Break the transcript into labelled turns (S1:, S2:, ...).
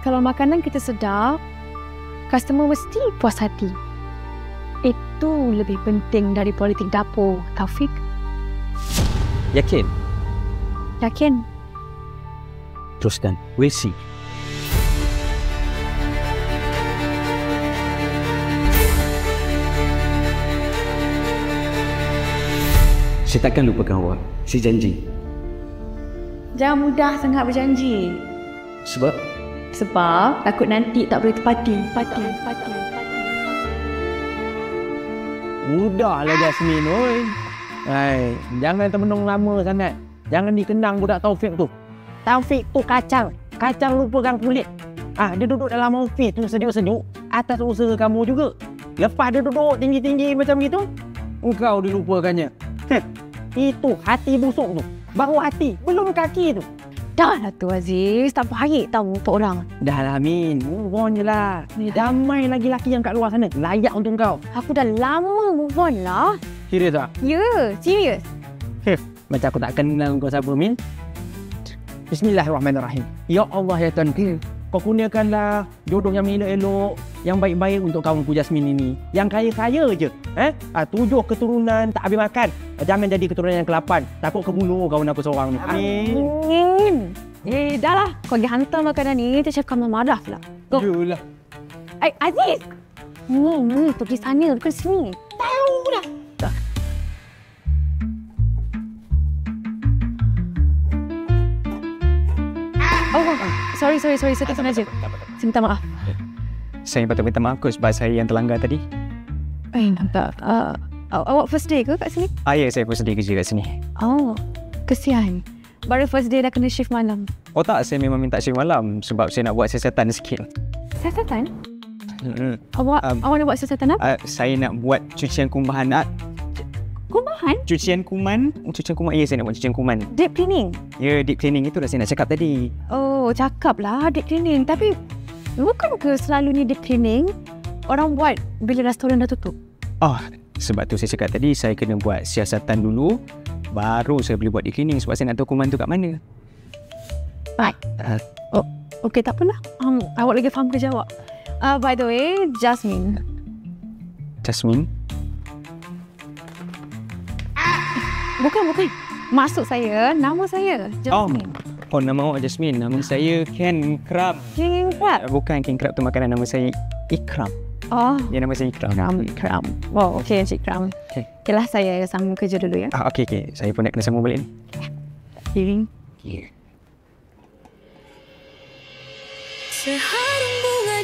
S1: Kalau makanan kita sedap, customer mesti puas hati. Itu lebih penting dari politik dapur, Taufik.
S2: Yakin?
S1: Yakin?
S2: Teruskan. We'll see. Saya takkan lupakan awak. Saya janji.
S1: Jangan mudah sangat berjanji.
S2: Sebab?
S1: Sebab takut nanti tak boleh tepati.
S3: Udahlah Jasmine, oi. Hai, jangan termenung lama sangat. Jangan dikenang budak Taufik tu. Taufik tu kacang. Kacang lupakan kulit. Dia duduk dalam ofis tu sejuk-sejuk atas usaha kamu juga. Lepas dia duduk tinggi-tinggi macam gitu, engkau dilupakannya. Itu hati busuk tu. Baru hati, belum kaki tu.
S1: Dah lah tu Aziz, tak baik tau untuk orang.
S3: Dah lah Min, move on je lah. Ramai lagi lelaki yang kat luar sana layak untuk kau.
S1: Aku dah lama move on lah.
S3: Serius tak?
S1: Ya, serius.
S3: Macam aku tak kenal kau siapa Min. Bismillahirrahmanirrahim. Ya Allah ya Tuhan, kau kurniakanlah jodoh yang elok-elok, yang baik-baik untuk kawanku Jasmine ini. Yang kaya-kaya je. 7 keturunan tak habis makan. Jangan jadi keturunan yang ke-8. Takut kebunuh kawan aku seorang ni.
S1: Amin. Dah lah. Kau pergi hantar makanan ni, dia cakap kamu marah pula. Go.
S3: Yulah.
S1: Aziz. Ni, pergi sana, bukan sini. Tahu dah. Sorry. Saya tak sengaja. Saya minta maaf.
S2: Saya patut minta maaf sebab saya yang terlanggar tadi.
S1: Tak. Awak first day ke kat sini?
S2: Ya, saya pun sedih kerja kat sini.
S1: Oh, kesian. Baru first day dah kena shift malam.
S2: Oh tak, saya memang minta shift malam sebab saya nak buat siasatan sikit.
S1: Siasatan? Awak nak buat siasatan apa?
S2: Saya nak buat cucian kumbahan.
S1: Kumbahan?
S2: Cucian kuman? Ya, saya nak buat cucian kuman.
S1: Deep cleaning?
S2: Ya, deep cleaning itu dah saya nak cakap tadi.
S1: Oh, cakap lah deep cleaning. Tapi, bukan ke selalunya deep cleaning orang buat bila restoran dah tutup?
S2: Sebab tu saya cakap tadi, saya kena buat siasatan dulu, baru saya boleh buat deep cleaning sebab saya nak tahu kuman tu kat mana.
S1: Baik. Okey, tak apalah. Awak lagi faham kerja awak. By the way, Jasmine.
S2: Jasmine?
S1: Bukan. Maksud saya, nama saya Jasmine.
S2: Oh, nama awak Jasmine. Nama saya King Crab.
S1: King Crab?
S2: Bukan, King Crab tu makanan. Nama saya Ikram. Ya, nama saya Ikram.
S1: Ikram. Wow, okey Encik Ikram. Okeylah, saya sambung kerja dulu ya.
S2: Okey. Saya pun nak kena sambung balik ni.
S1: Healing.
S2: Yeah.
S4: Seharum bunga